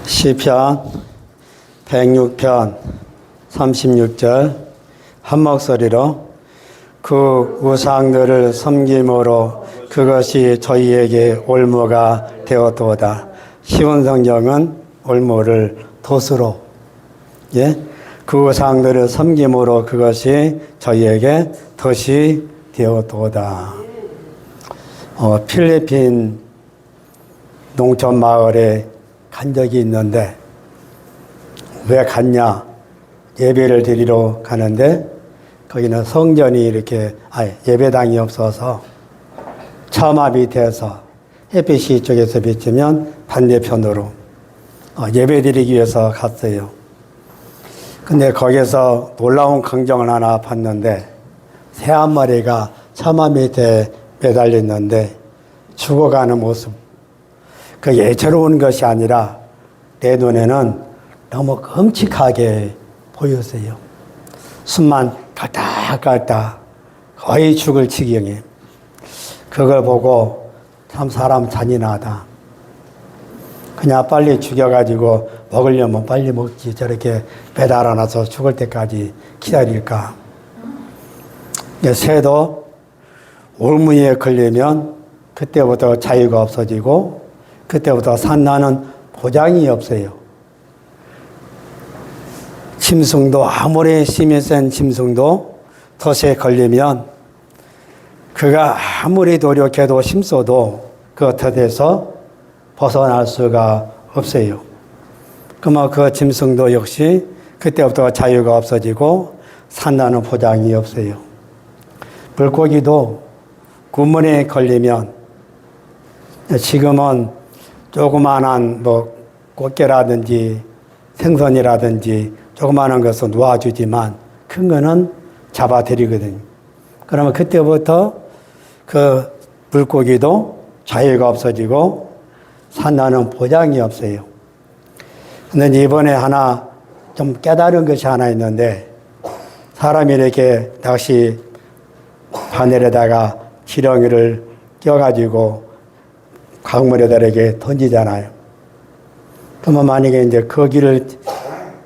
시편 106편 36절 한 목소리로 그 우상들을 섬김으로 그것이 저희에게 올무가 되었도다. 시온 성경은 올무를 돛으로, 그 우상들을 섬김으로 그것이 저희에게 덫이 되었도다. 필리핀 농촌 마을에 간 적이 있는데, 왜 갔냐? 예배를 드리러 가는데 거기는 성전이 이렇게 예배당이 없어서 처마 밑에서 햇빛이 이쪽에서 비치면 반대편으로 예배 드리기 위해서 갔어요. 근데 거기서 놀라운 광경을 하나 봤는데, 새 한 마리가 처마 밑에 매달려 있는데 죽어가는 모습. 그 예처로운 것이 아니라 내 눈에는 너무 끔찍하게 보였어요. 숨만 깔딱깔딱 거의 죽을 지경에. 그걸 보고 참 사람 잔인하다. 그냥 빨리 죽여가지고 먹으려면 빨리 먹지, 저렇게 매달아놔서 죽을 때까지 기다릴까. 새도 올무에 걸리면 그때부터 자유가 없어지고 그때부터 산나는 보장이 없어요. 짐승도 아무리 힘이 센 짐승도 덫에 걸리면 그가 아무리 노력해도 힘써도 그 덫에서 벗어날 수가 없어요. 그러면 그 짐승도 역시 그때부터 자유가 없어지고 산나는 보장이 없어요. 물고기도 구멍에 걸리면 지금은 조그마한 꽃게라든지 생선이라든지 조그마한 것은 놓아주지만 큰 거는 잡아들이거든요. 그러면 그때부터 그 물고기도 자유가 없어지고 산나는 보장이 없어요. 근데 이번에 하나 좀 깨달은 것이 하나 있는데, 사람이 이렇게 낚시 바늘에다가 지렁이를 껴가지고 강물에다 이렇게 던지잖아요. 그러면 만약에 이제 그 길을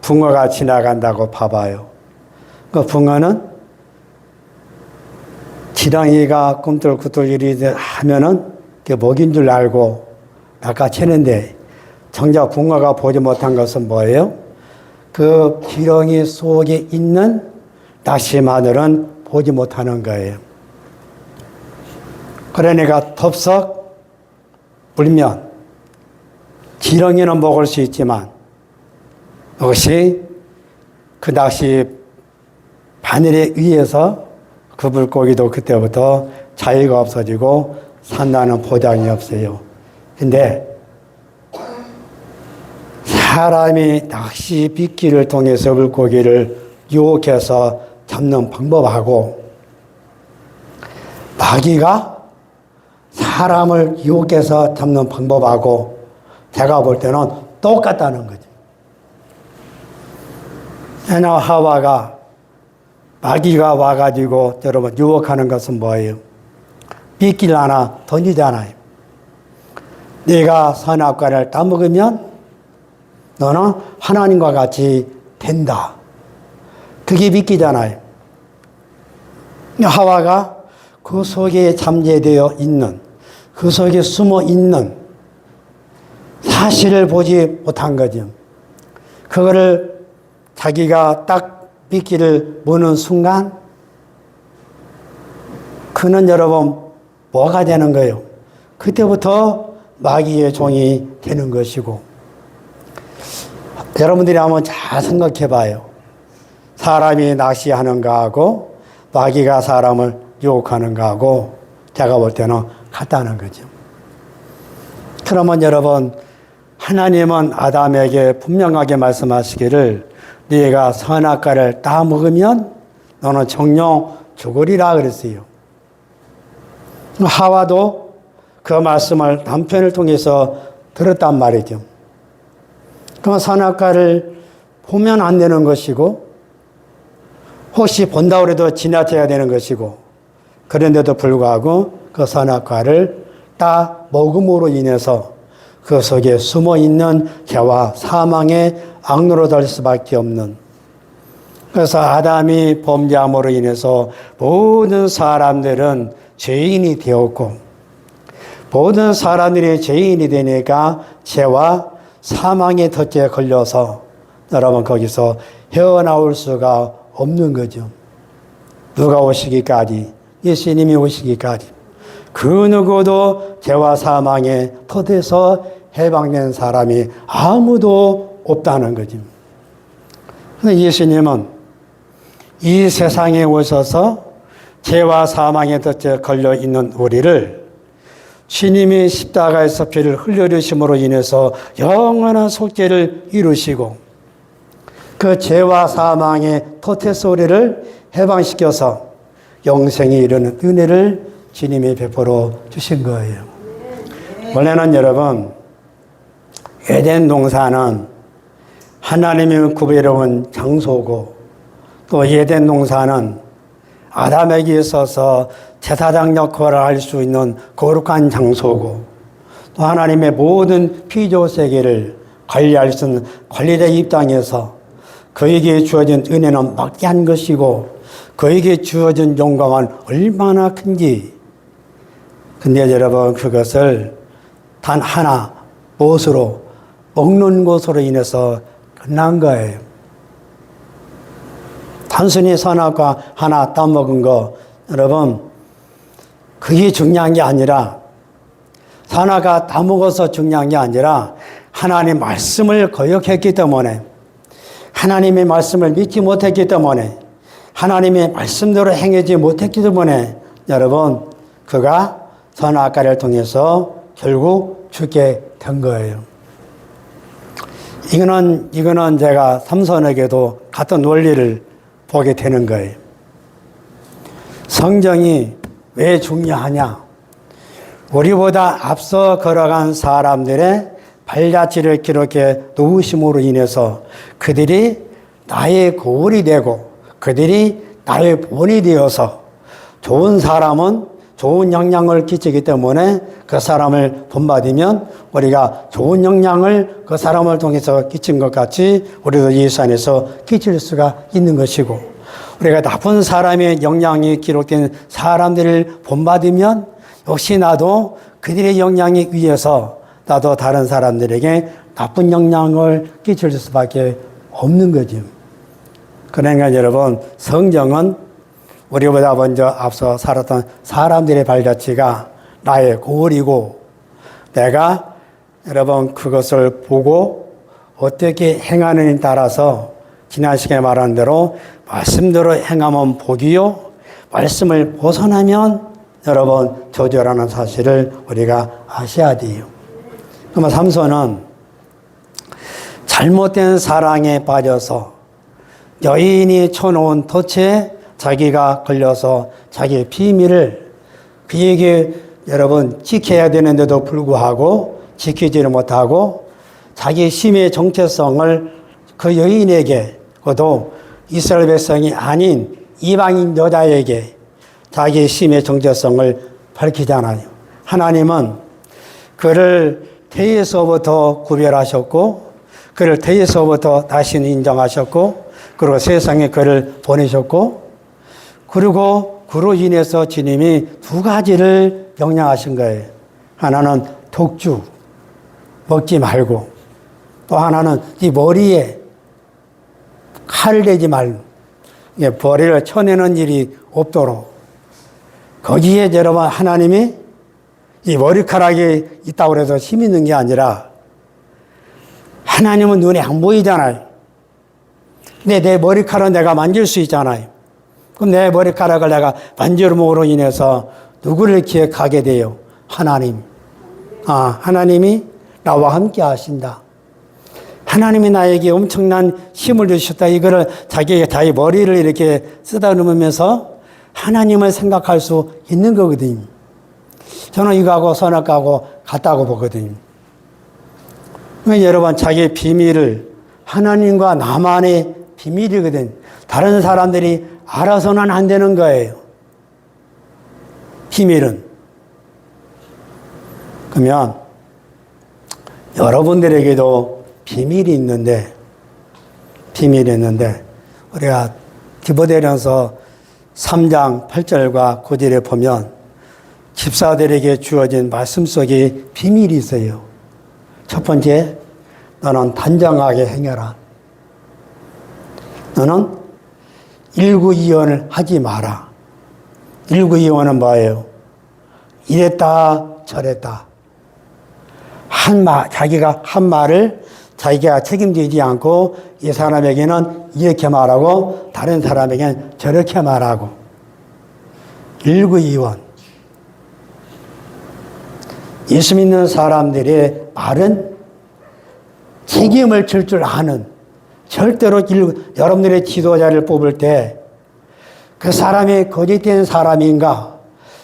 붕어가 지나간다고 봐봐요. 그 붕어는 지렁이가 꿈틀꿈틀 하면은 그게 먹인 줄 알고 낚아채는데, 정작 붕어가 보지 못한 것은 뭐예요? 그 지렁이 속에 있는 낚시마늘은 보지 못하는 거예요. 그러니까 덥석 불면 지렁이는 먹을 수 있지만 그것이 그 낚시 바늘에 의해서 그 물고기도 그때부터 자유가 없어지고 산다는 보장이 없어요. 근데 사람이 낚시 빗기를 통해서 물고기를 유혹해서 잡는 방법하고 마귀가 사람을 유혹해서 잡는 방법하고 제가 볼 때는 똑같다는 거죠. 애나 하와가 마귀가 와가지고 여러분 유혹하는 것은 뭐예요? 빗길 하나 던지잖아요. 네가 선악과를 따먹으면 너는 하나님과 같이 된다. 그게 믿기잖아요. 하와가 그 속에 잠재되어 있는, 그 속에 숨어 있는 사실을 보지 못한 거죠. 그거를 자기가 딱 믿기를 보는 순간 그는 여러분 뭐가 되는 거예요? 그때부터 마귀의 종이 되는 것이고, 여러분들이 한번 잘 생각해 봐요. 사람이 낚시하는 거하고 마귀가 사람을 유혹하는 거하고 제가 볼 때는 같다는 거죠. 그러면 여러분, 하나님은 아담에게 분명하게 말씀하시기를 네가 선악과를 다 먹으면 너는 정령 죽으리라 그랬어요. 하와도 그 말씀을 남편을 통해서 들었단 말이죠. 그러면 선악과를 보면 안 되는 것이고, 혹시 본다고 해도 지나쳐야 되는 것이고, 그런데도 불구하고 그 선악과를 다 먹음으로 인해서 그 속에 숨어 있는 죄와 사망의 악노릇할 수밖에 없는, 그래서 아담이 범죄함으로 인해서 모든 사람들은 죄인이 되었고, 모든 사람들이 죄인이 되니까 죄와 사망의 덫에 걸려서 여러분 거기서 헤어나올 수가 없는 거죠. 누가 오시기까지, 예수님이 오시기까지 그 누구도 죄와 사망의 덫에서 해방된 사람이 아무도 없다는 거죠. 예수님은 이 세상에 오셔서 죄와 사망의 덫에 걸려 있는 우리를 주님이 십자가에서 피를 흘려주심으로 인해서 영원한 속죄를 이루시고 그 죄와 사망의 덫에서 우리를 해방시켜서 영생에 이르는 은혜를 주님이 베풀어 주신 거예요. 원래는 여러분, 에덴 동산은 하나님이 구별해온 장소고, 또 에덴 동산은 아담에게 있어서 제사장 역할을 할 수 있는 거룩한 장소고, 또 하나님의 모든 피조 세계를 관리할 수 있는 관리자 입장에서 그에게 주어진 은혜는 막대한 것이고 그에게 주어진 영광은 얼마나 큰지. 근데 여러분, 그것을 단 하나, 무엇으로? 먹는 것으로 인해서 끝난 거예요. 단순히 선악과 하나 따먹은 거, 여러분, 그게 중요한 게 아니라, 선악과 따먹어서 중요한 게 아니라 하나님의 말씀을 거역했기 때문에, 하나님의 말씀을 믿지 못했기 때문에, 하나님의 말씀대로 행하지 못했기 때문에 여러분, 그가 선악과를 통해서 결국 죽게 된 거예요. 이거는 제가 삼손에게도 같은 원리를 보게 되는 거예요. 성경이 왜 중요하냐? 우리보다 앞서 걸어간 사람들의 발자취를 기록해 놓으심으로 인해서 그들이 나의 거울이 되고 그들이 나의 본이 되어서 좋은 사람은 좋은 영향을 끼치기 때문에 그 사람을 본받으면 우리가 좋은 영향을 그 사람을 통해서 끼친 것 같이 우리도 예수 안에서 끼칠 수가 있는 것이고, 우리가 나쁜 사람의 영향이 기록된 사람들을 본받으면 역시 나도 그들의 영향에 의해서 나도 다른 사람들에게 나쁜 영향을 끼칠 수밖에 없는 거죠. 그러니까 여러분, 성경은 우리보다 먼저 앞서 살았던 사람들의 발자취가 나의 거울이고, 내가 여러분 그것을 보고 어떻게 행하느냐에 따라서 지난 시간에 말한 대로 말씀대로 행하면 복이요, 말씀을 벗어나면 여러분 저주라는 사실을 우리가 아셔야 돼요. 그러면 삼손은 잘못된 사랑에 빠져서 여인이 쳐놓은 덫에 자기가 걸려서 자기의 비밀을 그에게 여러분 지켜야 되는데도 불구하고 지키지를 못하고 자기 심의 정체성을 그 여인에게, 그것도 이스라엘 백성이 아닌 이방인 여자에게 자기의 심의 정체성을 밝히잖아요. 하나님은 그를 태에서부터 구별하셨고 그를 태에서부터 다시 인정하셨고 그리고 세상에 그를 보내셨고, 그리고 그로 인해서 주님이 두 가지를 명령하신 거예요. 하나는 독주, 먹지 말고, 또 하나는 이 머리에 칼을 대지 말고, 머리를 쳐내는 일이 없도록. 거기에 여러분, 하나님이 이 머리카락이 있다고 해서 힘 있는 게 아니라, 하나님은 눈에 안 보이잖아요. 근데 내 머리카락은 내가 만질 수 있잖아요. 그럼 내 머리카락을 내가 만짐으로 인해서 누구를 기억하게 돼요? 하나님. 하나님이 나와 함께 하신다. 하나님이 나에게 엄청난 힘을 주셨다. 이거를 자기 머리를 이렇게 쓰다듬으면서 하나님을 생각할 수 있는 거거든요. 저는 이거하고 선악과하고 같다고 보거든요. 여러분, 자기의 비밀을 하나님과 나만의 비밀이거든. 다른 사람들이 알아서는 안 되는 거예요. 비밀은. 그러면 여러분들에게도 비밀이 있는데 우리가 디모데전서 3장 8절과 9절에 보면 집사들에게 주어진 말씀 속에 비밀이 있어요. 첫 번째, 너는 단정하게 행해라. 너는 일구이원을 하지 마라. 일구이원은 뭐예요? 이랬다 저랬다. 자기가 한 말을 자기가 책임지지 않고 이 사람에게는 이렇게 말하고 다른 사람에게는 저렇게 말하고. 일구이원. 예수 믿는 사람들의 말은 책임을 질 줄 아는, 절대로 여러분들의 지도자를 뽑을 때 그 사람이 거짓된 사람인가,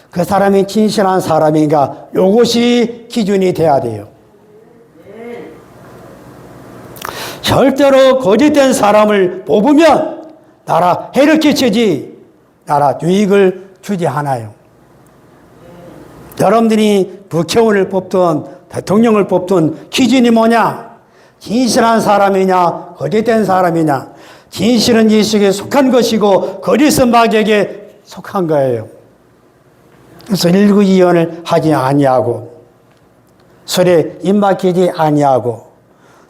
그 사람이 진실한 사람인가, 이것이 기준이 돼야 돼요. 절대로 거짓된 사람을 뽑으면 나라 해를 끼치지 나라 유익을 주지 않아요. 여러분들이 국회의원을 뽑든 대통령을 뽑든 기준이 뭐냐? 진실한 사람이냐, 거짓된 사람이냐. 진실은 예수에게 속한 것이고 거짓은 마귀에게 속한 거예요. 그래서 일구이원을 하지 아니하고 술에 입막히지 아니하고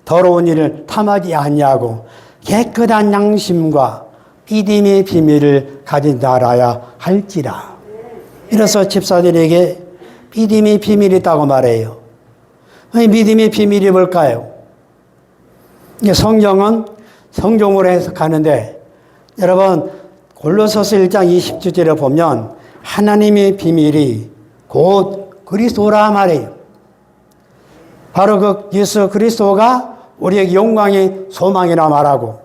더러운 일을 탐하지 아니하고 깨끗한 양심과 믿음의 비밀을 가진 자라야 할지라. 이래서 집사들에게 믿음의 비밀이 있다고 말해요. 믿음의 비밀이 뭘까요? 성경은 성경으로 해석하는데 여러분 골로새서 1장 20절에 보면 하나님의 비밀이 곧 그리스도라 말해요. 바로 그 예수 그리스도가 우리에게 영광의 소망이라 말하고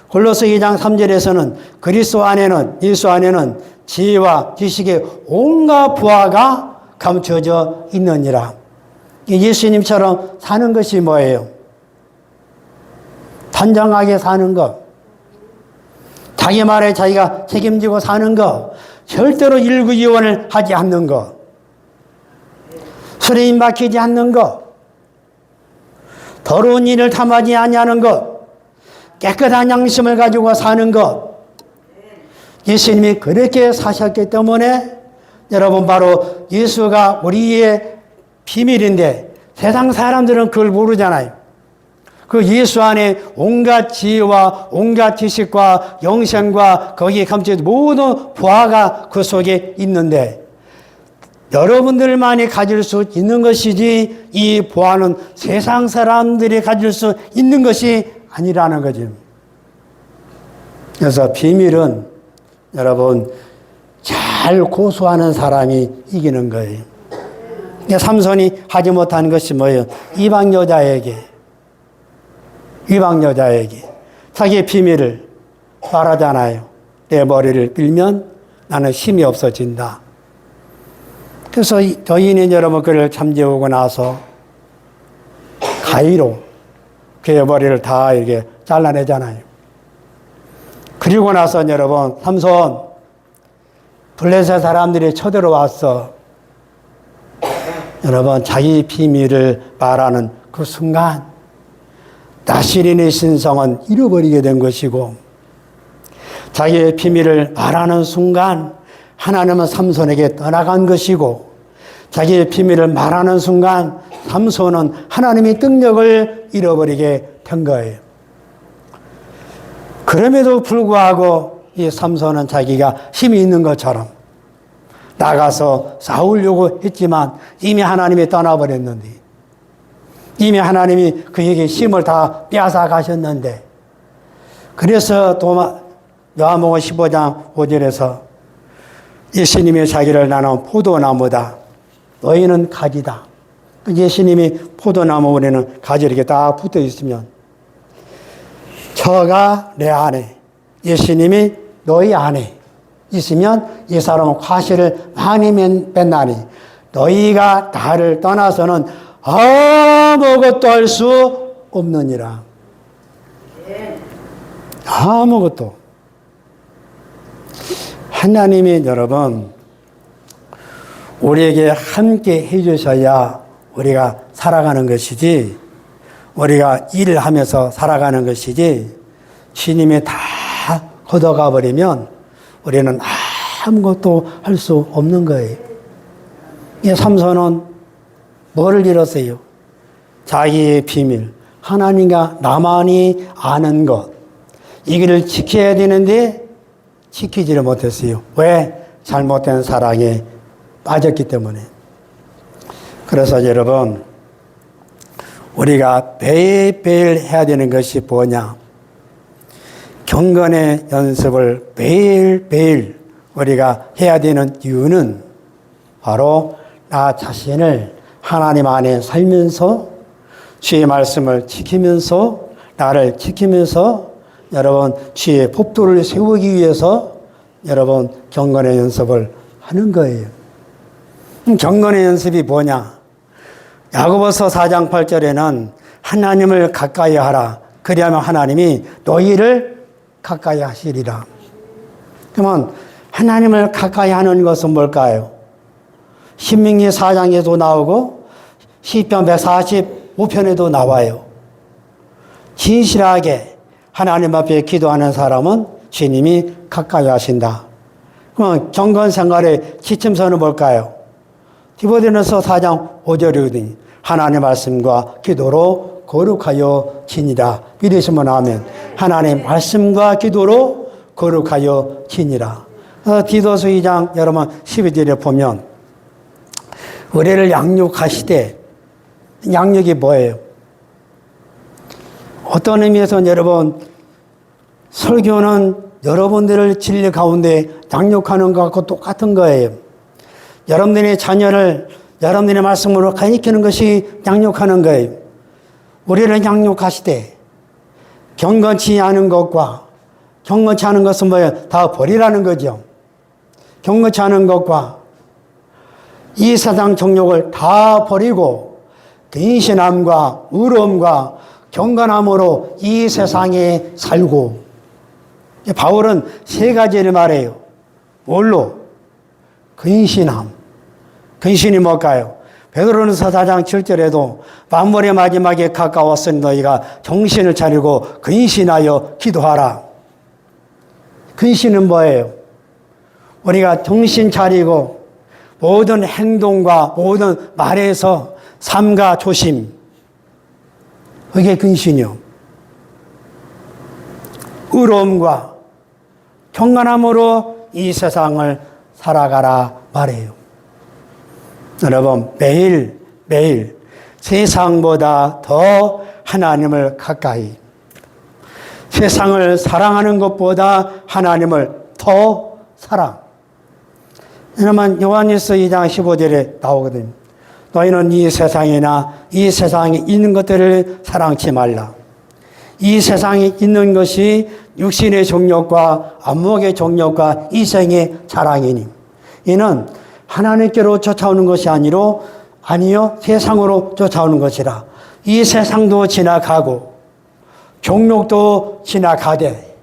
골로새 2장 3절에서는 그리스도 안에는 예수 안에는 지혜와 지식의 온갖 부하가 감춰져 있느니라. 예수님처럼 사는 것이 뭐예요? 단정하게 사는 것, 자기 말에 자기가 책임지고 사는 것, 절대로 일구이원을 하지 않는 것, 술에 입막히지 않는 것, 더러운 일을 탐하지 아니하는 것, 깨끗한 양심을 가지고 사는 것. 예수님이 그렇게 사셨기 때문에 여러분 바로 예수가 우리의 비밀인데 세상 사람들은 그걸 모르잖아요. 그 예수 안에 온갖 지혜와 온갖 지식과 영생과 거기에 감춰진 모든 부하가 그 속에 있는데 여러분들만이 가질 수 있는 것이지 이 부하는 세상 사람들이 가질 수 있는 것이 아니라는 거죠. 그래서 비밀은 여러분 잘 고수하는 사람이 이기는 거예요. 삼손이 하지 못한 것이 뭐예요? 이방 여자에게 자기의 비밀을 말하잖아요. 내 머리를 빌면 나는 힘이 없어진다. 그래서 여인이 여러분 그를 잠재우고 나서 가위로 그의 머리를 다 이렇게 잘라내잖아요. 그리고 나서 여러분 삼손 블레셋 사람들이 쳐들어왔어. 여러분 자기 비밀을 말하는 그 순간 나시린의 신성은 잃어버리게 된 것이고 자기의 비밀을 말하는 순간 하나님은 삼손에게 떠나간 것이고 자기의 비밀을 말하는 순간 삼손은 하나님의 능력을 잃어버리게 된 거예요. 그럼에도 불구하고 이 삼손은 자기가 힘이 있는 것처럼 나가서 싸우려고 했지만 이미 하나님이 떠나버렸는데 이미 하나님이 그에게 힘을 다 빼앗아 가셨는데 그래서 요한복음 15장 5절에서 예수님이 자기를 나눈 포도나무다. 너희는 가지다. 예수님이 포도나무 우리는 가지 이렇게 딱 붙어 있으면 저가 내 안에 예수님이 너희 안에 있으면 이 사람은 과실을 많이 맺나니 너희가 나를 떠나서는 아무것도 할 수 없느니라. 아무것도. 하나님이 여러분 우리에게 함께 해주셔야 우리가 살아가는 것이지, 우리가 일을 하면서 살아가는 것이지, 주님이 다 걷어가 버리면 우리는 아무것도 할 수 없는 거예요. 이 삼손은 뭐를 잃었어요? 자기의 비밀, 하나님과 나만이 아는 것, 이거를 지켜야 되는데 지키지를 못했어요. 왜? 잘못된 사랑에 빠졌기 때문에. 그래서 여러분, 우리가 매일매일 해야 되는 것이 뭐냐? 경건의 연습을 매일매일 우리가 해야 되는 이유는 바로 나 자신을 하나님 안에 살면서 주의 말씀을 지키면서 나를 지키면서 여러분 주의 법도를 세우기 위해서 여러분 경건의 연습을 하는 거예요. 경건의 연습이 뭐냐? 야고보서 4장 8절에는 하나님을 가까이 하라. 그리하면 하나님이 너희를 가까이 하시리라. 그러면 하나님을 가까이 하는 것은 뭘까요? 신명기 4장에도 나오고 시편 145편에도 나와요. 진실하게 하나님 앞에 기도하는 사람은 주님이 가까이 하신다. 그럼 경건 생활의 지침서는 뭘까요? 디모데전서 4장 5절이거든요. 하나님 말씀과 기도로 거룩하여 지니라. 믿으시면 아멘. 하나님 말씀과 기도로 거룩하여 지니라. 디도서 2장 여러분 12절에 보면 우리를 양육하시되, 양육이 뭐예요? 어떤 의미에서 여러분 설교는 여러분들을 진리 가운데 양육하는 것과 똑같은 거예요. 여러분들의 자녀를 여러분들의 말씀으로 가르치는 것이 양육하는 거예요. 우리를 양육하시되 경건치 않은 것과 경건치 않은 것은 뭐예요? 다 버리라는 거죠. 경건치 않은 것과 이 세상 정욕을 다 버리고 근신함과 의로움과 경건함으로 이 세상에 살고. 바울은 세 가지를 말해요. 뭘로? 근신함. 근신이 뭘까요? 베드로전서 4장 7절에도 만물의 마지막에 가까웠으니 너희가 정신을 차리고 근신하여 기도하라. 근신은 뭐예요? 우리가 정신 차리고 모든 행동과 모든 말에서 삼가 조심. 그게 근신이요. 의로움과 경건함으로 이 세상을 살아가라 말해요. 여러분 매일 세상보다 더 하나님을 가까이, 세상을 사랑하는 것보다 하나님을 더 사랑. 여러분 요한일서 2장 15절에 나오거든요. 너희는 이 세상이나 이 세상에 있는 것들을 사랑치 말라. 이 세상에 있는 것이 육신의 정욕과 안목의 정욕과 이생의 자랑이니 이는 하나님께로 쫓아오는 것이 아니요 세상으로 쫓아오는 것이라. 이 세상도 지나가고 정욕도 지나가되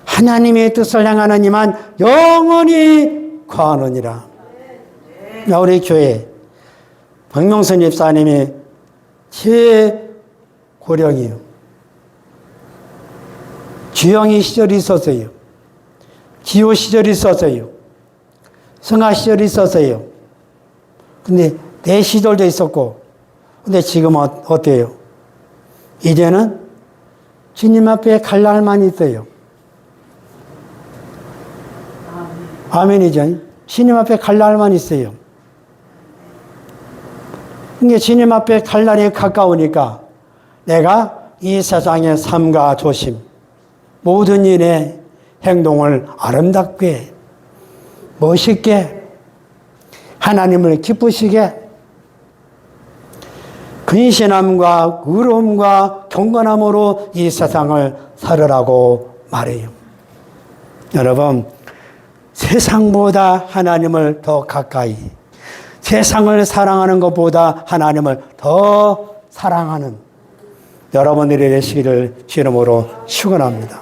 하나님의 뜻을 향하는 이만 영원히 거하느니라. 우리 교회 박명선 집사님이 최고령이에요. 주영이 시절이 있었어요. 지호 시절이 있었어요. 성화 시절이 있었어요. 근데 내 시절도 있었고, 근데 지금은 어때요? 이제는 주님 앞에 갈 날만 있어요. 아멘이죠. 주님 앞에 갈 날만 있어요. 근데 주님 앞에 갈 날이 가까우니까 내가 이 세상의 삶과 조심, 모든 일의 행동을 아름답게, 멋있게, 하나님을 기쁘시게, 근신함과 의로움과 경건함으로 이 세상을 살으라고 말해요. 여러분, 세상보다 하나님을 더 가까이, 세상을 사랑하는 것보다 하나님을 더 사랑하는 여러분들이 되시기를 주 이름으로 축원합니다.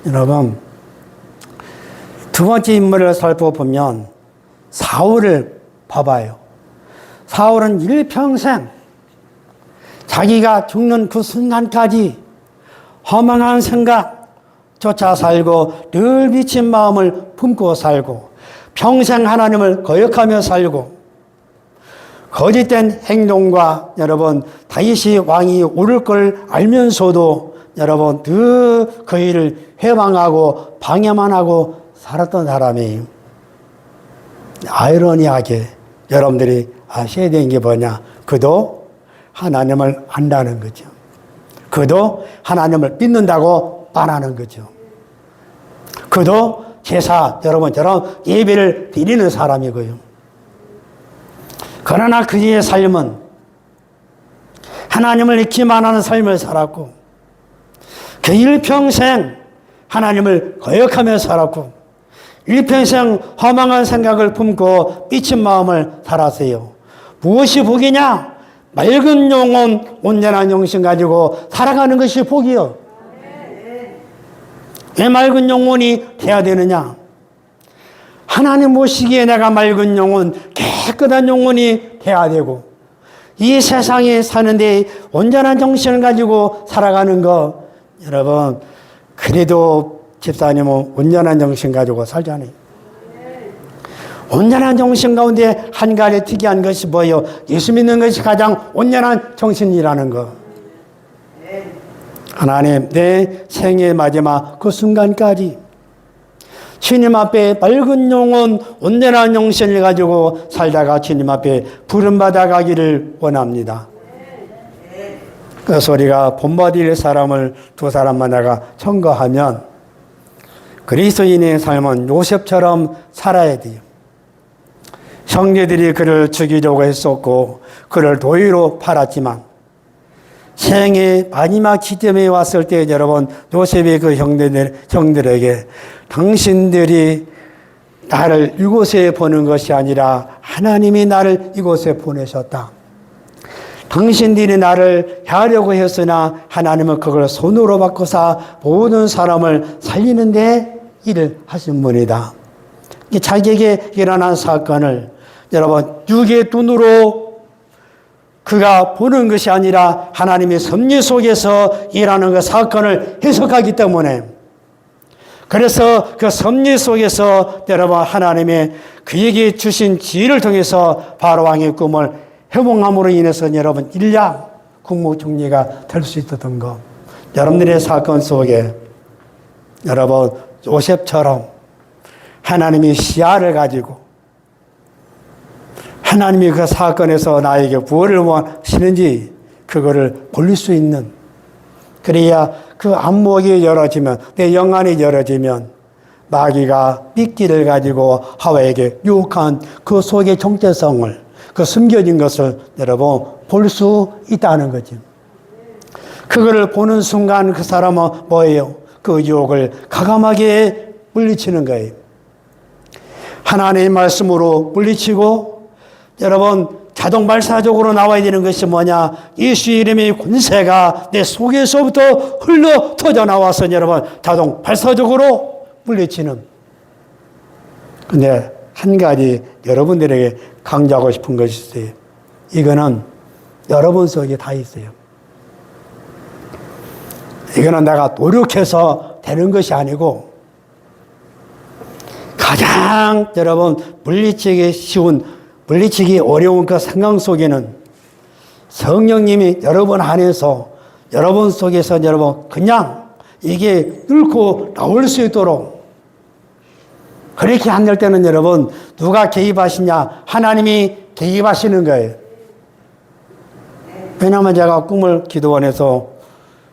여러분, 두 번째 인물을 살펴보면 사울을 봐봐요. 사울은 일평생 자기가 죽는 그 순간까지 허망한 생각조차 살고 늘 미친 마음을 품고 살고 평생 하나님을 거역하며 살고 거짓된 행동과 여러분 다윗이 왕이 오를 걸 알면서도 여러분 늘 그 일을 회방하고 방해만 하고 살았던 사람이 아이러니하게 여러분들이 아셔야 되는 게 뭐냐? 그도 하나님을 안다는 거죠. 그도 하나님을 믿는다고 말하는 거죠. 그도 제사 여러분처럼 예배를 드리는 사람이고요. 그러나 그의 삶은 하나님을 기만하는 삶을 살았고 그 일평생 하나님을 거역하며 살았고 일평생 허망한 생각을 품고 삐친 마음을 살았어요. 무엇이 복이냐? 맑은 영혼, 온전한 영신 가지고 살아가는 것이 복이요. 왜 맑은 영혼이 돼야 되느냐? 하나님 보시기에 내가 맑은 영혼, 깨끗한 영혼이 돼야 되고 이 세상에 사는데 온전한 정신을 가지고 살아가는 거 여러분 그래도 집사님은 온전한 정신 가지고 살잖아요. 온전한 정신 가운데 한 가지 특이한 것이 뭐예요? 예수 믿는 것이 가장 온전한 정신이라는 거. 하나님 내 생의 마지막 그 순간까지 주님 앞에 맑은 영혼, 온전한 정신을 가지고 살다가 주님 앞에 부름받아 가기를 원합니다. 그 소리가 본받을 사람을 두 사람 만나가 청거하면 그리스도인의 삶은 요셉처럼 살아야 돼요. 형제들이 그를 죽이려고 했었고 그를 도의로 팔았지만 생의 마지막 시점에 왔을 때 여러분 요셉의 그 형들에게 당신들이 나를 이곳에 보는 것이 아니라 하나님이 나를 이곳에 보내셨다. 당신들이 나를 해하려고 했으나 하나님은 그걸 손으로 바꿔서 모든 사람을 살리는 데 일을 하신 분이다. 자기에게 일어난 사건을 여러분 육의 눈으로 그가 보는 것이 아니라 하나님의 섭리 속에서 일하는 그 사건을 해석하기 때문에 그래서 그 섭리 속에서 여러분 하나님의 그에게 주신 지혜를 통해서 바로왕의 꿈을 회복함으로 인해서 여러분 일량 국무총리가 될 수 있었던 것. 여러분들의 사건 속에 여러분 요셉처럼 하나님이 시야를 가지고 하나님이 그 사건에서 나에게 무엇을 원하시는지 그거를 볼 수 있는 그래야 그 안목이 열어지면 내 영안이 열어지면 마귀가 미끼를 가지고 하와에게 유혹한 그 속의 정체성을 그 숨겨진 것을 여러분 볼 수 있다는 거죠. 그거를 보는 순간 그 사람은 뭐예요? 그 유혹을 과감하게 물리치는 거예요. 하나님의 말씀으로 물리치고 여러분 자동 발사적으로 나와야 되는 것이 뭐냐? 예수 이름의 권세가 내 속에서부터 흘러 터져 나와서 여러분 자동 발사적으로 물리치는. 근데 한 가지 여러분들에게 강조하고 싶은 것이 있어요. 이거는 여러분 속에 다 있어요. 이거는 내가 노력해서 되는 것이 아니고 가장 여러분 물리치기 쉬운 물리치기 어려운 그 상황 속에는 성령님이 여러분 안에서 여러분 속에서 여러분 그냥 이게 뚫고 나올 수 있도록 그렇게 안 될 때는 여러분 누가 개입하시냐? 하나님이 개입하시는 거예요. 왜냐하면 제가 꿈을 기도원에서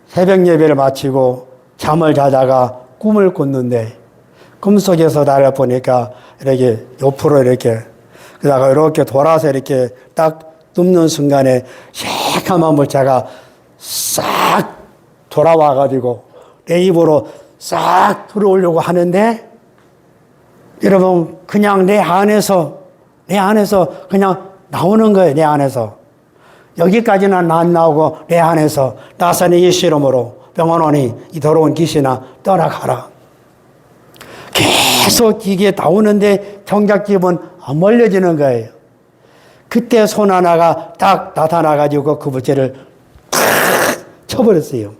새벽 예배를 마치고 잠을 자다가 꿈을 꿨는데 꿈속에서 나를 보니까 이렇게 옆으로 이렇게 그러다가 이렇게 돌아서 이렇게 딱 눕는 순간에 새까만 물자가 싹 돌아와가지고 내 입으로 싹 들어오려고 하는데 여러분 그냥 내 안에서 그냥 나오는 거예요. 내 안에서 여기까지는 안 나오고 내 안에서 나사렛 예수 이름으로 병원원이 이 더러운 귀신아 떠나가라. 계속 이게 나오는데 정작 집은 안 멀려지는 거예요. 그때 손 하나가 딱 나타나가지고 그 부채를 탁 쳐버렸어요.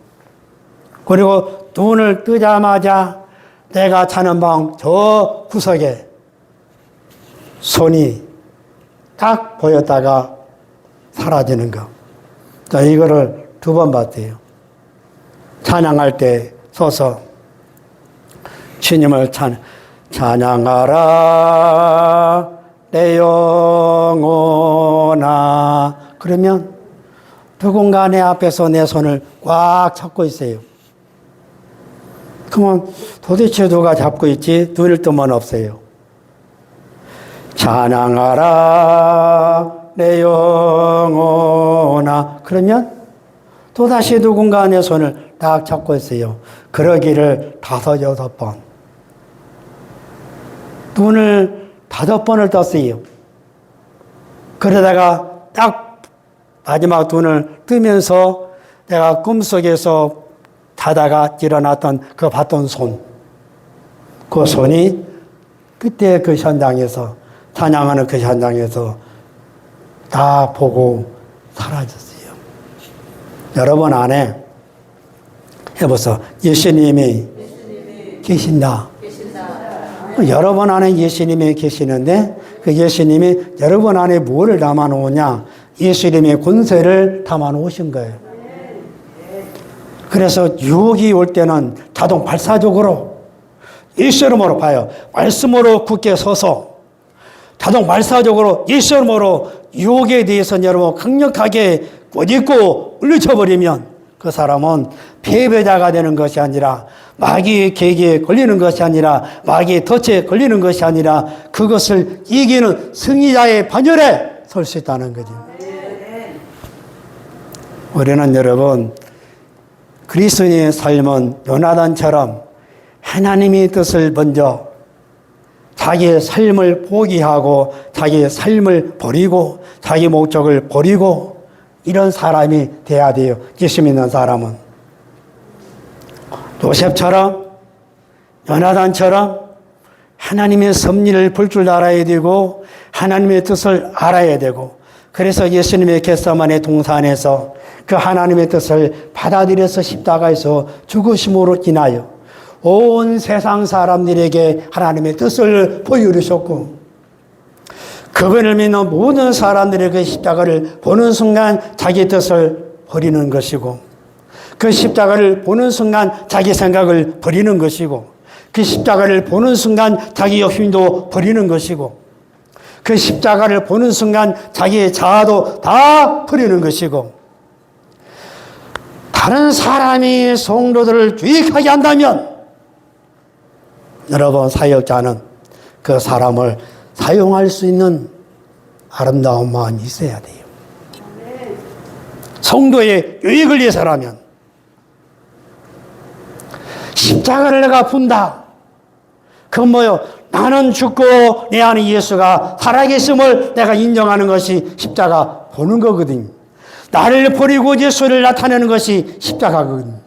그리고 눈을 뜨자마자 내가 자는 방 저 구석에 손이 딱 보였다가 사라지는 거. 자, 이거를 2번 봤어요. 찬양할 때 서서 주님을 찬양하라 내 영혼아. 그러면 누군가 내 앞에서 내 손을 꽉 잡고 있어요. 그러면 도대체 누가 잡고 있지? 눈을 뜨면 없어요. 찬양하라 내 영혼아. 그러면 또다시 누군가 내 손을 딱 잡고 있어요. 그러기를 5, 6번. 눈을 5번을 떴어요. 그러다가 딱 마지막 눈을 뜨면서 내가 꿈속에서 자다가 일어났던 그 봤던 손. 그 손이 그때 그 현장에서, 찬양하는 그 현장에서 다 보고 사라졌어요. 여러분 안에 해보세요. 예수님이 계신다. 여러분 안에 예수님이 계시는데 그 예수님이 여러분 안에 무엇을 담아 놓으냐? 예수님의 권세를 담아 놓으신 거예요. 그래서 유혹이 올 때는 자동 발사적으로 예수 이름으로 봐요. 말씀으로 굳게 서서 자동 발사적으로 예수 이름으로 유혹에 대해서 여러분 강력하게 꼬집고 물리쳐버리면 그 사람은 패배자가 되는 것이 아니라 마귀의 계기에 걸리는 것이 아니라 마귀의 덫에 걸리는 것이 아니라 그것을 이기는 승리자의 반열에 설 수 있다는 거죠. 우리는 여러분 그리스도인의 삶은 요나단처럼 하나님의 뜻을 먼저 자기의 삶을 포기하고 자기의 삶을 버리고 자기 목적을 버리고 이런 사람이 돼야 돼요. 예수 믿는 사람은. 요셉처럼 요나단처럼 하나님의 섭리를 볼 줄 알아야 되고 하나님의 뜻을 알아야 되고 그래서 예수님의 겟세마네 동산에서 그 하나님의 뜻을 받아들여서 십자가에서 죽으심으로 인하여 온 세상 사람들에게 하나님의 뜻을 보여주셨고 그분을 믿는 모든 사람들에게 십자가를 보는 순간 자기 뜻을 버리는 것이고 그 십자가를 보는 순간 자기 생각을 버리는 것이고 그 십자가를 보는 순간 자기 욕심도 버리는 것이고 그 십자가를 보는 순간 자기의 자아도 다 버리는 것이고 다른 사람이 성도들을 유익하게 한다면 여러분 사역자는 그 사람을 사용할 수 있는 아름다운 마음이 있어야 돼요. 성도의 유익을 위해서라면 십자가를 내가 본다. 그건 뭐요? 나는 죽고 내 안에 예수가 살아계심을 내가 인정하는 것이 십자가 보는 거거든요. 나를 버리고 예수를 나타내는 것이 십자가거든요.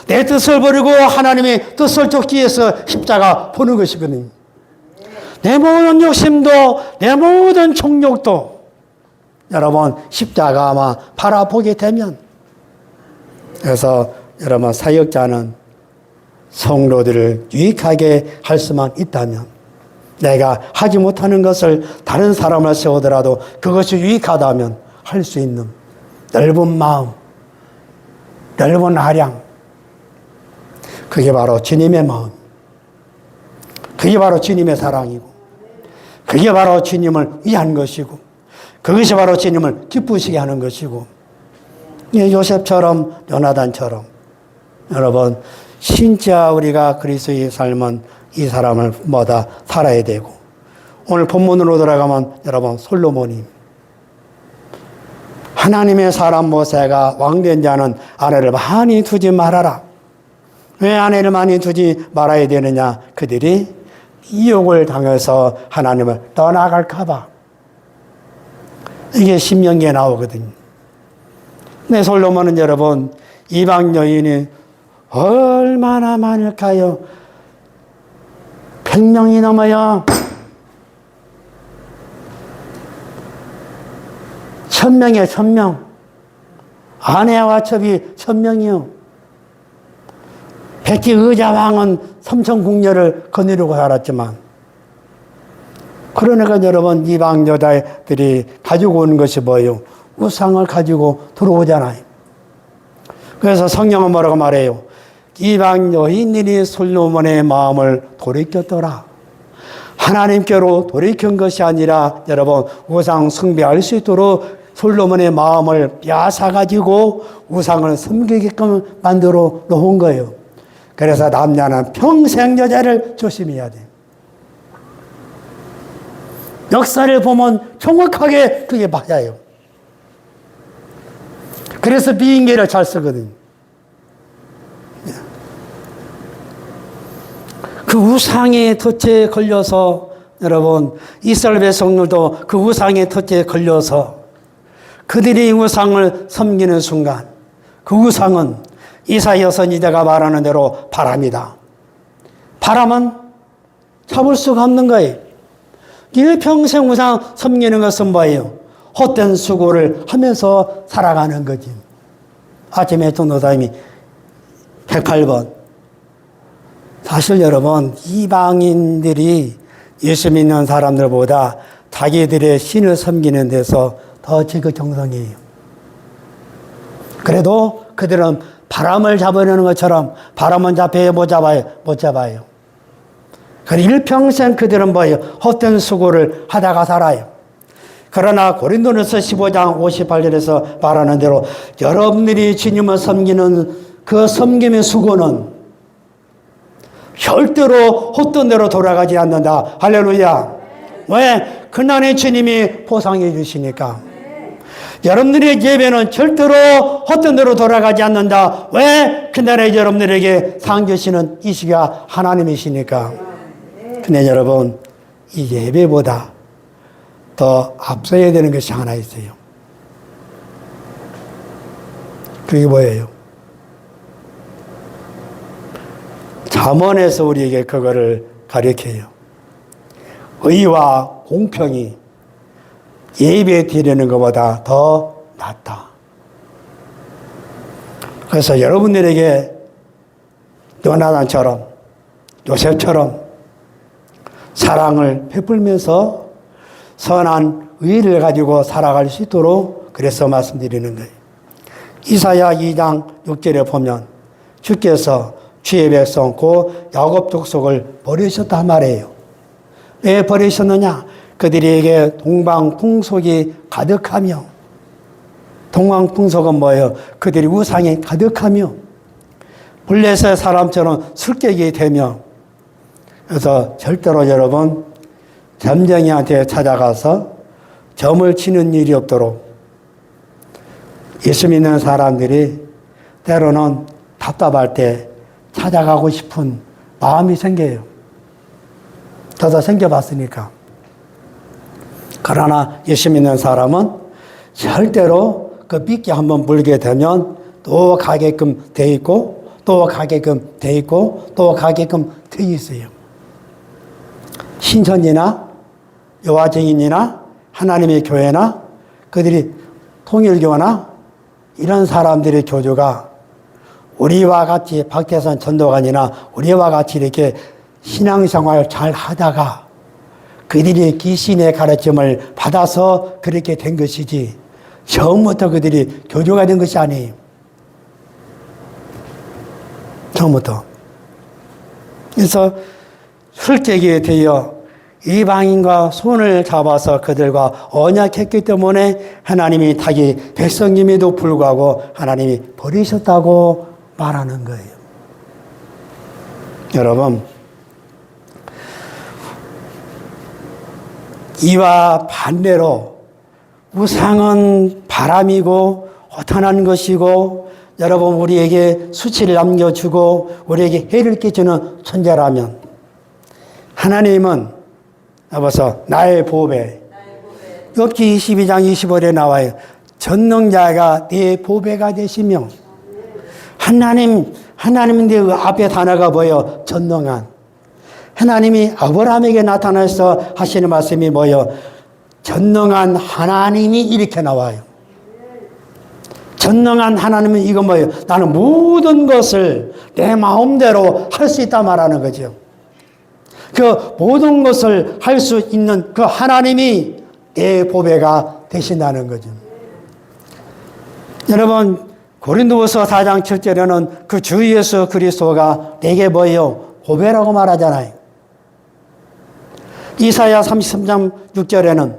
내 뜻을 버리고 하나님의 뜻을 쫓기 위해서 십자가 보는 것이거든요. 내 모든 욕심도 내 모든 정욕도 여러분 십자가 아마 바라보게 되면 그래서 여러분 사역자는 성도들을 유익하게 할 수만 있다면 내가 하지 못하는 것을 다른 사람을 세우더라도 그것이 유익하다면 할 수 있는 넓은 마음, 넓은 아량 그게 바로 주님의 마음 그게 바로 주님의 사랑이고 그게 바로 주님을 위한 것이고 그것이 바로 주님을 기쁘시게 하는 것이고 요셉처럼 요나단처럼 여러분 진짜 우리가 그리스도의 삶은 이 사람을 뭐다 살아야 되고 오늘 본문으로 들어가면 여러분 솔로몬이 하나님의 사람 모세가 왕된 자는 아내를 많이 두지 말아라. 왜 아내를 많이 두지 말아야 되느냐? 그들이 이욕을 당해서 하나님을 떠나갈까 봐. 이게 신명기에 나오거든요. 네, 솔로몬은 여러분 이방 여인이 얼마나 많을까요? 100명이 넘어요. 천명이에요, 천명. 아내와 첩이 천명이요. 백기 의자왕은 삼천궁녀를 거느리고 살았지만, 그러니까 여러분, 이방 여자들이 가지고 오는 것이 뭐예요? 우상을 가지고 들어오잖아요. 그래서 성경은 뭐라고 말해요? 이방 여인들이 솔로몬의 마음을 돌이켰더라. 하나님께로 돌이킨 것이 아니라 여러분, 우상 숭배할 수 있도록 솔로몬의 마음을 빼앗아가지고 우상을 섬기게끔 만들어 놓은 거예요. 그래서 남자는 평생 여자를 조심해야 돼요. 역사를 보면 정확하게 그게 맞아요. 그래서 비인계를 잘 쓰거든요. 그 우상의 덫에 걸려서 여러분, 이스라엘 백성들도 그 우상의 덫에 걸려서 그들이 우상을 섬기는 순간 그 우상은 이사야 선지자가 말하는 대로 바람이다. 바람은 잡을 수가 없는 거예요. 일평생 우상 섬기는 것은 뭐예요? 헛된 수고를 하면서 살아가는 거지. 아침에 전도사님이 108번. 사실 여러분, 이방인들이 예수 믿는 사람들보다 자기들의 신을 섬기는 데서 더 지극정성이에요. 그래도 그들은 바람을 잡으려는 것처럼 바람은 잡혀야 못 잡아요. 못 잡아요. 일평생 그들은 뭐예요? 헛된 수고를 하다가 살아요. 그러나 고린도전서 15장 58절에서 말하는 대로 여러분들이 주님을 섬기는 그 섬김의 수고는 절대로 헛된 대로 돌아가지 않는다. 할렐루야. 왜? 그날의 주님이 보상해 주시니까. 여러분들의 예배는 절대로 헛된 대로 돌아가지 않는다. 왜? 그날에 여러분들에게 상 주시는 이 시가 하나님이시니까. 근데 여러분, 이 예배보다 더 앞서야 되는 것이 하나 있어요. 그게 뭐예요? 잠언에서 우리에게 그거를 가르쳐요. 의와 공평이 예배 드리는 것보다 더 낫다. 그래서 여러분들에게 요나단처럼, 요셉처럼 사랑을 베풀면서 선한 의를 가지고 살아갈 수 있도록 그래서 말씀드리는 거예요. 이사야 2장 6절에 보면 주께서 주의 백성 곧 야곱 족속을 버리셨다 말이에요. 왜 버리셨느냐? 그들에게 동방풍속이 가득하며, 동방풍속은 뭐예요? 그들이 우상이 가득하며 블레셋 사람처럼 술객이 되며, 그래서 절대로 여러분 점쟁이한테 찾아가서 점을 치는 일이 없도록 예수 믿는 사람들이 때로는 답답할 때 찾아가고 싶은 마음이 생겨요. 저도 생겨봤으니까. 그러나 예수 믿는 사람은 절대로 그 빗기 한번 물게 되면 또 가게끔 돼 있고, 또 가게끔 돼 있고, 또 가게끔 돼 있어요. 신천지나 여화증인이나 하나님의 교회나 그들이 통일교나 이런 사람들의 교주가 우리와 같이 박태선 전도관이나 우리와 같이 이렇게 신앙생활 잘 하다가 그들이 귀신의 가르침을 받아서 그렇게 된 것이지 처음부터 그들이 교주가 된 것이 아니에요. 처음부터. 그래서 술객이 되어 이방인과 손을 잡아서 그들과 언약했기 때문에 하나님이 자기 백성임에도 불구하고 하나님이 버리셨다고 말하는 거예요. 여러분, 이와 반대로 우상은 바람이고 허탄한 것이고 여러분 우리에게 수치를 남겨주고 우리에게 해를 끼치는 존재라면 하나님은 여보서 나의 보배. 욥기 22장 25절에 나와요. 전능자가 내 보배가 되시며 하나님인데 그 앞에 단어가 뭐예요? 전능한. 하나님이 아브라함에게 나타나서 하시는 말씀이 뭐예요? 전능한 하나님이 이렇게 나와요. 전능한 하나님은 이거 뭐예요? 나는 모든 것을 내 마음대로 할 수 있다 말하는 거죠. 그 모든 것을 할 수 있는 그 하나님이 내 보배가 되신다는 거죠. 여러분, 고린도후서 4장 7절에는 그 주 예수 그리스도가 내게 뭐예요? 보배라고 말하잖아요. 이사야 33장 6절에는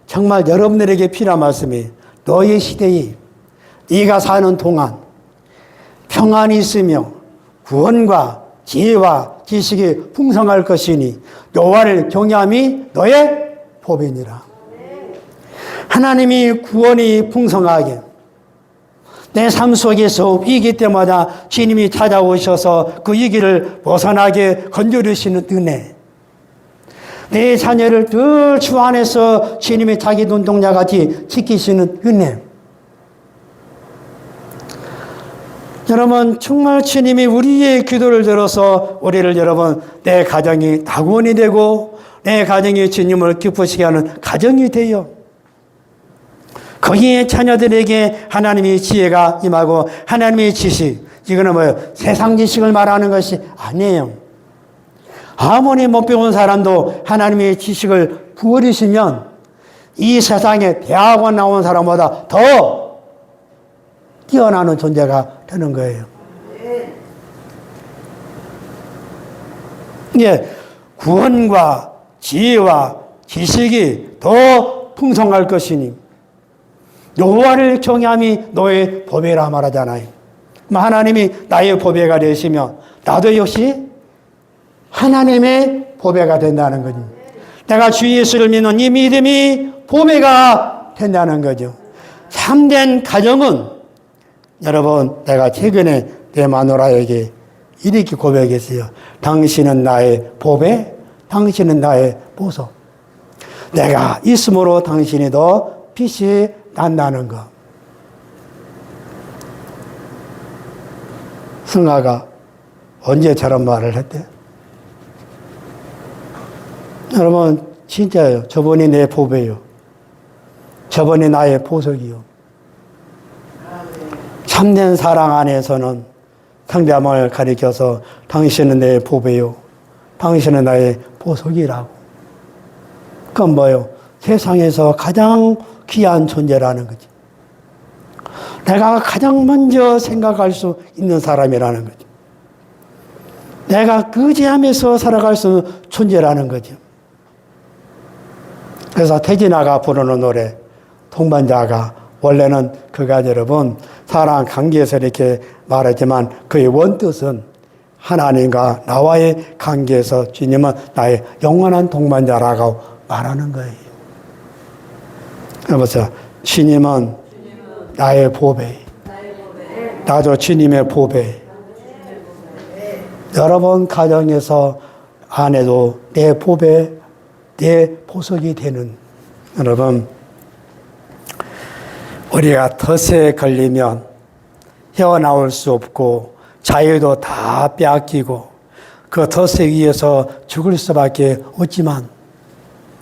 정말 여러분들에게 필요한 말씀이 너의 시대에 네가 사는 동안 평안이 있으며 구원과 지혜와 지식이 풍성할 것이니 여호와를 경외함이 너의 보배니라. 하나님이 구원이 풍성하게 내 삶 속에서 위기 때마다 주님이 찾아오셔서 그 위기를 벗어나게 건져주시는 은혜, 내 자녀를 늘 주 안에서 주님이 자기 눈동자같이 지키시는 은혜. 여러분, 정말 주님이 우리의 기도를 들어서 우리를 여러분 내 가정이 낙원이 되고 내 가정이 주님을 기쁘시게 하는 가정이 되어 거기에 자녀들에게 하나님의 지혜가 임하고 하나님의 지식, 이거는 뭐예요? 세상 지식을 말하는 것이 아니에요. 아무리 못 배운 사람도 하나님의 지식을 부어주시면 이 세상에 대학원 나온 사람보다 더 뛰어나는 존재가 되는 거예요. 예, 구원과 지혜와 지식이 더 풍성할 것이니 여호와를 경외함이 너의 보배라 말하잖아요. 하나님이 나의 보배가 되시며 나도 역시 하나님의 보배가 된다는 거죠. 내가 주 예수를 믿는 이 믿음이 보배가 된다는 거죠. 참된 가정은 여러분, 내가 최근에 내 마누라에게 이렇게 고백했어요. 당신은 나의 보배, 당신은 나의 보석. 내가 있음으로 당신이 더 빛이 난다는 거. 승아가 언제 저런 말을 했대? 여러분, 진짜예요. 저분이 내 보배요. 저분이 나의 보석이요. 참된 사랑 안에서는 상대방을 가리켜서 당신은 내 보배요. 당신은 나의 보석이라고. 그건 뭐예요? 세상에서 가장 귀한 존재라는 거지. 내가 가장 먼저 생각할 수 있는 사람이라는 거죠. 내가 의지하면서 살아갈 수 있는 존재라는 거죠. 그래서 태진아가 부르는 노래, 동반자가 원래는 그가 여러분 사랑 관계에서 이렇게 말하지만 그의 원뜻은 하나님과 나와의 관계에서 주님은 나의 영원한 동반자라고 말하는 거예요. 여보세요. 주님은 나의 보배. 나도 주님의 보배. 여러분 가정에서 아내도 내 보배, 내 보석이 되는 여러분, 우리가 덫에 걸리면 헤어나올 수 없고 자유도 다 빼앗기고 그 덫에 의해서 죽을 수밖에 없지만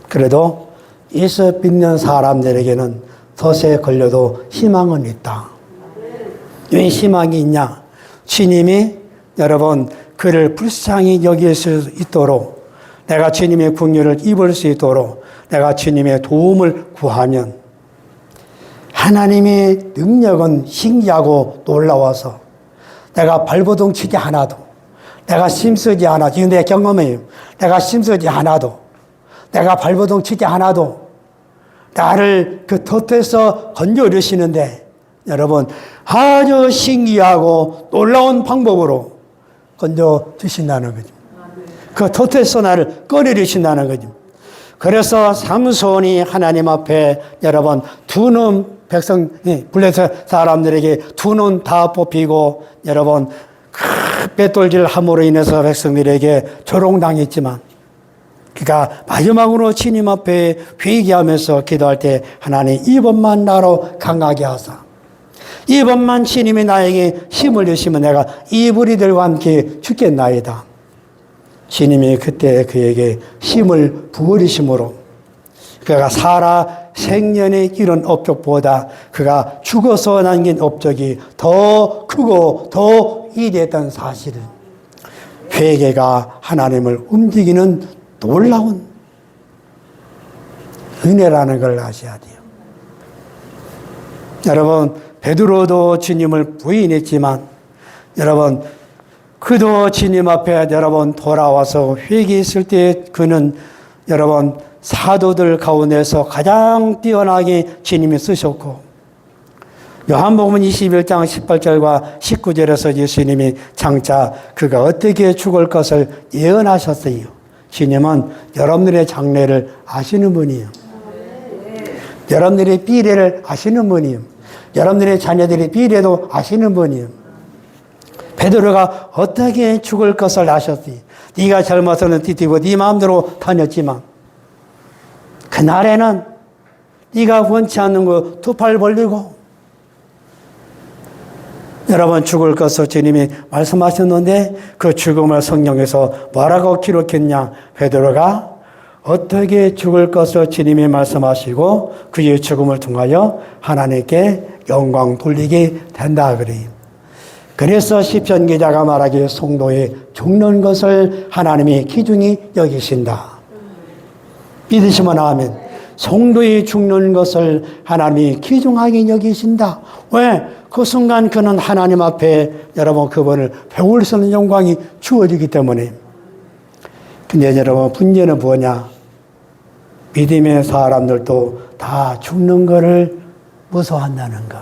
그래도 예수 믿는 사람들에게는 덫에 걸려도 희망은 있다. 왜 희망이 있냐? 주님이 여러분 그를 불쌍히 여길 수 있도록 내가 주님의 긍휼을 입을 수 있도록 내가 주님의 도움을 구하면 하나님의 능력은 신기하고 놀라워서 내가 발버둥 치지 않아도 내가 힘쓰지 않아도 이건 내 경험이에요. 내가 힘쓰지 않아도 내가 발버둥 치지 않아도 나를 그 덫에서 건져주시는데 여러분 아주 신기하고 놀라운 방법으로 건져주신다는 거죠. 그 덫에서 나를 꺼내주신다는 거죠. 그래서 삼손이 하나님 앞에 여러분 두 눈 백성 블레셋 사람들에게 두 눈 다 뽑히고 여러분 뱃돌질 함으로 인해서 백성들에게 조롱당했지만 그러니까 마지막으로 주님 앞에 회개하면서 기도할 때 하나님 이번만 나로 강하게 하사 이번만 주님이 나에게 힘을 주시면 내가 이 무리들과 함께 죽겠나이다. 주님이 그때 그에게 힘을 부어주심으로 그가 생년에 이룬 업적보다 그가 죽어서 남긴 업적이 더 크고 더 위대했다는 사실을, 회개가 하나님을 움직이는 놀라운 은혜라는 걸 아셔야 돼요. 여러분, 베드로도 주님을 부인했지만 여러분, 그도 주님 앞에 여러분 돌아와서 회개했을 때 그는 여러분 사도들 가운데서 가장 뛰어나게 주님이 쓰셨고, 요한복음 21장 18절과 19절에서 예수님이 장차 그가 어떻게 죽을 것을 예언하셨어요. 주님은 여러분들의 장래를 아시는 분이에요. 여러분들의 미래를 아시는 분이에요. 여러분들의 자녀들의 미래도 아시는 분이에요. 베드로가 어떻게 죽을 것을 아셨어요. 네가 젊어서는 뛰뛰고 네 마음대로 다녔지만 그날에는 네가 원치 않는 거 두 팔 벌리고 여러분 죽을 것을 주님이 말씀하셨는데 그 죽음을 성경에서 뭐라고 기록했냐? 베드로가 어떻게 죽을 것을 주님이 말씀하시고 그의 죽음을 통하여 하나님께 영광 돌리게 된다 그래요. 그래서 시편 기자가 말하기에 성도의 죽는 것을 하나님이 귀중히 여기신다. 믿으시면 아멘. 성도의 죽는 것을 하나님이 귀중하게 여기신다. 왜? 그 순간 그는 하나님 앞에 여러분 그분을 배울 수 있는 영광이 주어지기 때문에. 근데 여러분 문제는 뭐냐? 믿음의 사람들도 다 죽는 것을 무서워한다는 거.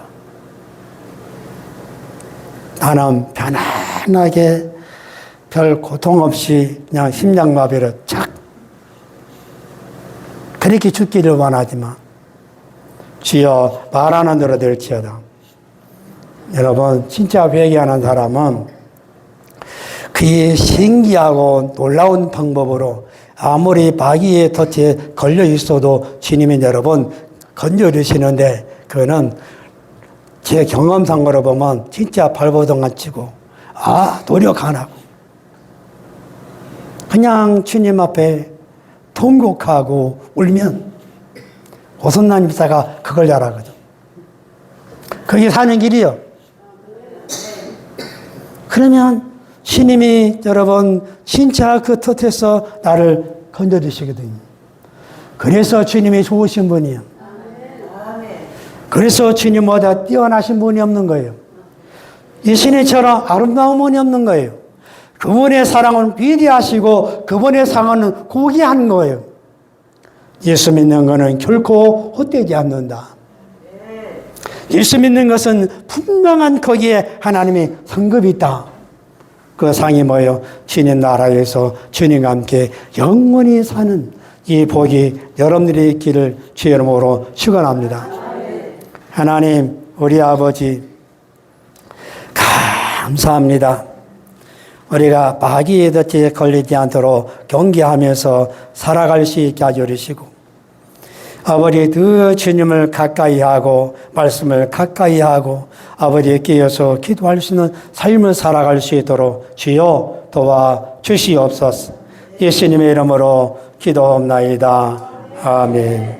나는 편안하게 별 고통 없이 그냥 심장마비로 착 그렇게 죽기를 원하지만 주여 말하는 대로 될지어다. 여러분 진짜 회개하는 사람은 그의 신기하고 놀라운 방법으로 아무리 마귀의 덫에 걸려 있어도 주님이 여러분 건져주시는데 그거는 제 경험상으로 보면 진짜 발버둥 안 치고 노력 안 하고 그냥 주님 앞에 통곡하고 울면 오선난 집사가 그걸 잘하거든. 그게 사는 길이요. 그러면 주님이 여러분 진짜 그 덫에서 나를 건져주시거든요. 그래서 주님이 좋으신 분이에요. 그래서 주님보다 뛰어나신 분이 없는 거예요. 이 신이처럼 아름다운 분이 없는 거예요. 그분의 사랑은 위대하시고 그분의 사랑은 고귀한 거예요. 예수 믿는 것은 결코 헛되지 않는다. 예수 믿는 것은 분명한 거기에 하나님의 상급이 있다. 그 상이 뭐예요? 주님 나라에서 주님과 함께 영원히 사는 이 복이 여러분들이 있기를 주의 이름으로 축원합니다. 하나님 우리 아버지 감사합니다. 우리가 마귀의 덫에 걸리지 않도록 경계하면서 살아갈 수 있게 해주시고 아버지 더 주님을 가까이 하고 말씀을 가까이 하고 아버지에 끼어서 기도할 수 있는 삶을 살아갈 수 있도록 주여 도와주시옵소서. 예수님의 이름으로 기도옵나이다. 아멘.